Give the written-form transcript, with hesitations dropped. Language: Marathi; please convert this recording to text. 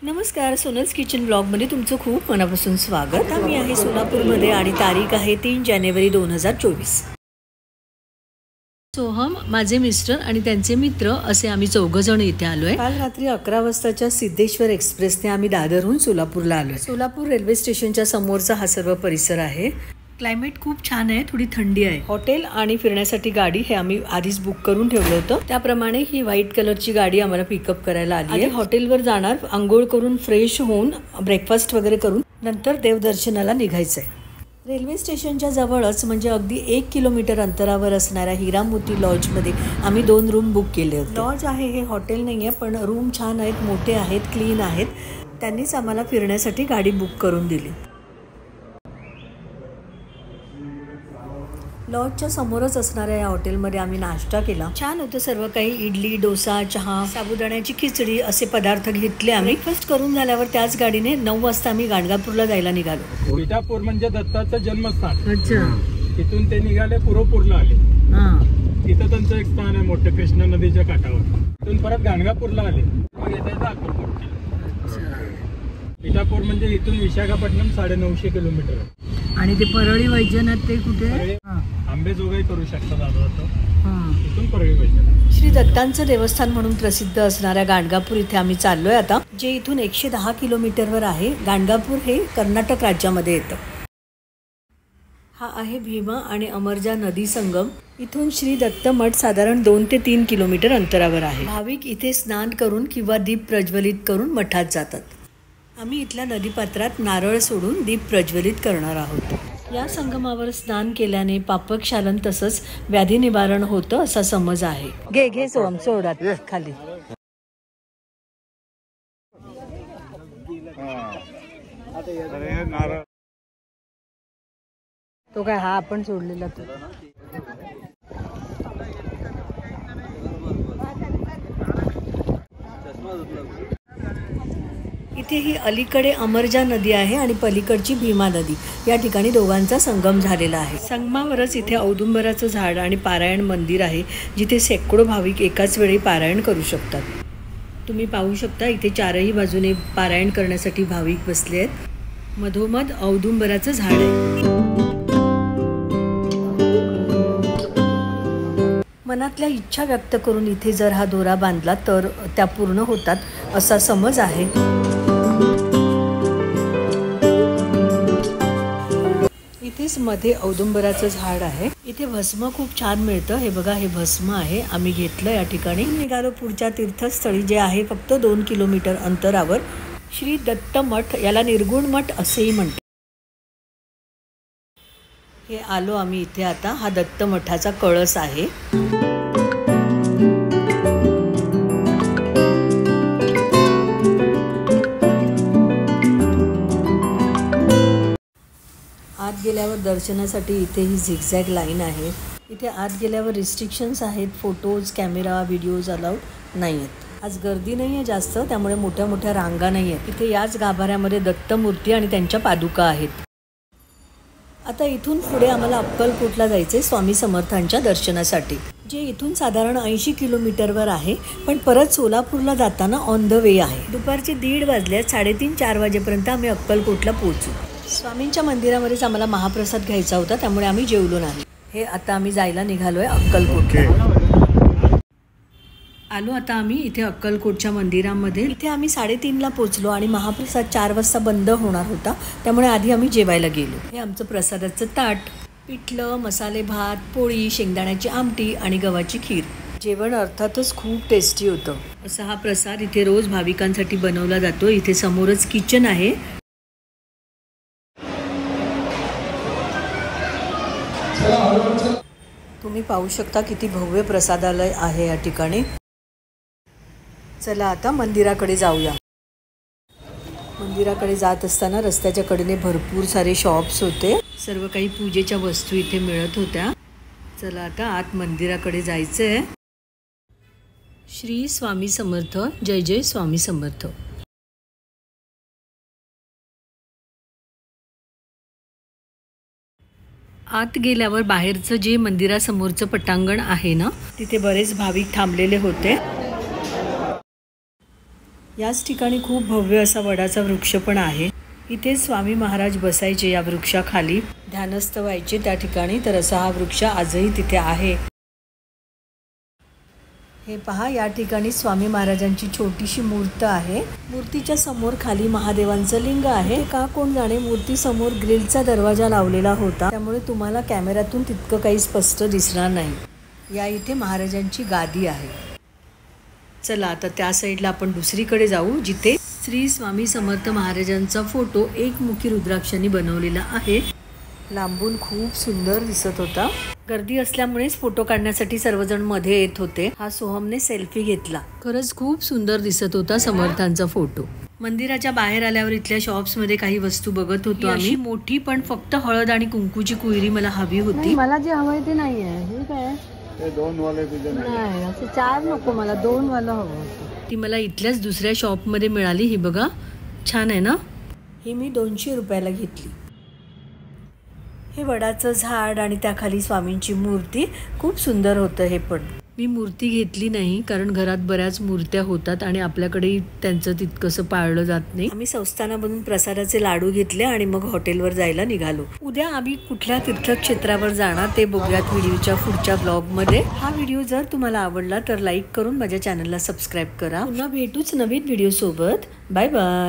नमस्कार, सोनल्स किचन ब्लॉगमध्ये तुमचं खूप मनापासून स्वागत. मी आहे सोलापूरमध्ये आणि तारीख आहे 3 जानेवारी 2024. सोहम, माझे मिस्टर आणि त्यांचे मित्र असे आम्ही 4 जण इथे आलोय. काल रात्री 11 वाजताच्या सिद्धेश्वर एक्सप्रेसने आम्ही दादरहून सोलापूरला आलोय. सोलापूर रेल्वे स्टेशनच्या समोरचा हा सर्व परिसर आहे. क्लायमेट खूप छान आहे, थोडी थंडी आहे. हॉटेल आणि फिरण्यासाठी गाडी हे आम्ही आधीच बुक करून ठेवलं होतं. त्याप्रमाणे ही व्हाईट कलरची गाडी आम्हाला पिकअप करायला आली आहे. हॉटेलवर जाणार, आंघोळ करून फ्रेश होऊन ब्रेकफास्ट वगैरे करून नंतर देवदर्शनाला निघायचंय. रेल्वे स्टेशनच्या जवळच म्हणजे अगदी 1 किलोमीटर अंतरावर असणाऱ्या हिरामोती लॉजमध्ये आम्ही 2 रूम बुक केले होते. लॉज आहे, हे हॉटेल नाही आहे, पण रूम छान आहेत, मोठे आहेत, क्लीन आहेत. त्यांनीच आम्हाला फिरण्यासाठी गाडी बुक करून दिली. लॉजच्या समोरच असणाऱ्या या हॉटेलमध्ये आम्ही नाश्ता केला. छान होतं सर्व काही. इडली, डोसा, चहा, साबुदाण्याची खिचडी असे पदार्थ घेतले आम्ही. ब्रेकफास्ट करून झाल्यावर त्याच गाडीने 9 वाजता आम्ही गाणगापूरला जायला निघालो. विटापूर म्हणजे दत्ताचं जन्मस्थान. अच्छा. तिथून ते निघाले पुरोपूरला आले. तिथं त्यांचं एक स्थान आहे मोठं, कृष्णा नदीच्या काठावर. तिथून परत गाणगापूरला आले. मग येता अक्कलकोट. विटापूर म्हणजे इथून विशाखापट्टणम 950 किलोमीटर आहे. आणि ते परळी वैजनाथ ते कुठे? आंबेजोगाई करू शकता दादा. इथून परळी वैजनाथ. श्री दत्तांचं देवस्थान म्हणून प्रसिद्ध असणाऱ्या गाणगापूर इथे आम्ही चाललोय आता, जे इथून 110 किलोमीटरवर आहे. गाणगापूर हे कर्नाटक राज्यामध्ये येतं. हा आहे भीमा आणि अमरजा नदी संगम. इथून श्री दत्त मठ साधारण 2 ते 3 किलोमीटर अंतरावर आहे. भाविक इथे स्नान करून किंवा दीप प्रज्वलित करून मठात जातात. आम्ही इथल्या नदीपात्रात नारळ सोडून दीप प्रज्वलित करणार आहोत. या संगमावर स्नान केल्याने पापक्षालन तसंच व्याधी निवारण होतं असा समज आहे. घे सोम सोडात खाली. तो काय हा आपण सोडलेला तो. इथे ही अलीकडे अमरजा नदी आहे आणि पलीकडची भीमा नदी. या ठिकाणी दोघांचा संगम झालेला आहे. संगमावरच इथे औदुंबराचं झाड आणि पारायण मंदिर आहे, जिथे शेकडो भाविक एकाच वेळी पारायण करू शकतात. तुम्ही पाहू शकता इथे 4ही बाजूने पारायण करण्यासाठी भाविक बसले आहेत. मधोमध औदुंबराचं झाड आहे. मनातल्या इच्छा व्यक्त करून इथे जर हा दोरा बांधला तर त्या पूर्ण होतात असा समज आहे. इथेच मध्ये औदुंबराचं झाड आहे. इथे भस्म खूप छान मिळतं. हे बघा, हे भस्म आहे, आम्ही घेतलं. या ठिकाणी निघालो पुढच्या तीर्थस्थळी, जे आहे फक्त 2 किलोमीटर अंतरावर. श्री दत्त मठ, याला निर्गुण मठ असेही म्हणतात. हे आलो आम्ही इथे आता. हा दत्त मठाचा कळस आहे. आत गेल्यावर दर्शनासाठी इथे ही झिगझॅग लाईन आहे. इथे आत गेल्यावर रिस्ट्रिक्शन्स आहेत. फोटोज, कॅमेरा, व्हिडिओज अलाउड नाही आहेत. आज गर्दी नाही आहे जास्त, त्यामुळे मोठ्या मोठ्या रांगा नाही आहेत. इथे याच गाभाऱ्यामध्ये दत्तमूर्ती आणि त्यांच्या पादुका आहेत. आता इथून पुढे आम्हाला अक्कलकोटला जायचे स्वामी समर्थांच्या दर्शनासाठी, जे इथून साधारण 80 किलोमीटरवर आहे, पण परत सोलापूरला जाताना ऑन द वे आहे. दुपारचे 1:30 वाजले. 3:30-4 वाजेपर्यंत आम्ही अक्कलकोटला पोहोचू. स्वामींच्या मंदिरामध्येच आम्हाला महाप्रसाद घ्यायचा होता, त्यामुळे आम्ही जेवलो नाही. हे आता आम्ही जायला निघालोय अक्कलकोटला. आलो आता आम्ही इथे अक्कलकोटच्या मंदिरामध्ये. इथे आम्ही 3:30ला पोहोचलो आणि महाप्रसाद 4 वाजता बंद होणार होता, त्यामुळे आधी आम्ही जेवायला गेलो. हे आमचं प्रसादाचं ताट. पिठलं, मसाले भात, पोळी, शेंगदाण्याची आमटी आणि गव्हाची खीर. जेवण अर्थातच खूप टेस्टी होतं. असा हा प्रसाद इथे रोज भाविकांसाठी बनवला जातो. इथे समोरच किचन आहे. तुम्ही पाहू शकता किती भव्य प्रसादालय आहे या ठिकाणी. चला आता मंदिराकडे जाऊया. मंदिराकडे जात असताना रस्त्याच्या कडेने भरपूर सारे शॉप्स होते. सर्व काही पूजेच्या वस्तू इथे मिळत होत्या. चला आता आत मंदिराकडे जायचंय. श्री स्वामी समर्थ. जय जय स्वामी समर्थ. आत गेल्यावर बाहेरचं जे मंदिरासमोरचं पटांगण आहे ना, तिथे बरेच भाविक थांबलेले होते. याच ठिकाणी खूप भव्य असा वडाचा वृक्ष पण आहे. इथे स्वामी महाराज बसायचे या वृक्षाखाली, ध्यानस्थ व्हायचे त्या ठिकाणी. तर असा हा वृक्ष आजही तिथे आहे. हे पहा, या ठिकाणी स्वामी महाराजांची छोटीशी मूर्त आहे. मूर्तीच्या समोर खाली महादेवांचं लिंग आहे. का कोण जाणे, मूर्ती समोर ग्रिलचा दरवाजा लावलेला होता, त्यामुळे तुम्हाला कॅमेऱ्यातून तितकं काही स्पष्ट दिसणार नाही. या इथे महाराजांची गादी आहे. चला आता त्या साईडला आपण दुसरीकडे जाऊ, जिथे श्री स्वामी समर्थ महाराजांचा फोटो एकमुखी रुद्राक्षांनी बनवलेला आहे. लांबून खूप सुंदर दिसत होता. गर्दी असल्यामुळेच फोटो काढण्यासाठी सर्वजण मध्ये येत होते. हा सोहमने सेल्फी घेतला. खरंच खूप सुंदर दिसत होता समर्थांचा फोटो. मंदिराच्या बाहेर आल्यावर इथल्या शॉप्स मध्ये काही वस्तू बघत होतो आम्ही. मोठी पण फक्त हळद आणि कुंकूची कुयरी मला हवी होती. मला जे हवंय ते नाही आहे. हे काय, ते 2 वाले नाही, असे 4 नको, मला 2 वाला हवं होतं. ती मला इथल्याच दुसऱ्या शॉप मध्ये मिळाली. ही बघा, छान आहे ना. ही मी 200 रुपयाला घेतली. हे वडाचं झाड आणि त्याखाली स्वामींची मूर्ती, खूप सुंदर होतं हे पण. मी मूर्ती घेतली नाही कारण घरात बऱ्याच मूर्त्या होतात आणि आपल्याकडे त्यांचं तितकंसं पाळलं जात नाही. आम्ही संस्थानामधून प्रसादाचे लाडू घेतले आणि मग हॉटेलवर जायला निघालो. उद्या आम्ही कुठल्या तीर्थक्षेत्रावर जाणार ते बघूयात व्हिडिओच्या पुढच्या ब्लॉगमध्ये. हा व्हिडिओ जर तुम्हाला आवडला तर लाईक करून माझ्या चॅनलला सबस्क्राईब करा. पुन्हा भेटूच नवीन व्हिडिओ सोबत. Bye bye.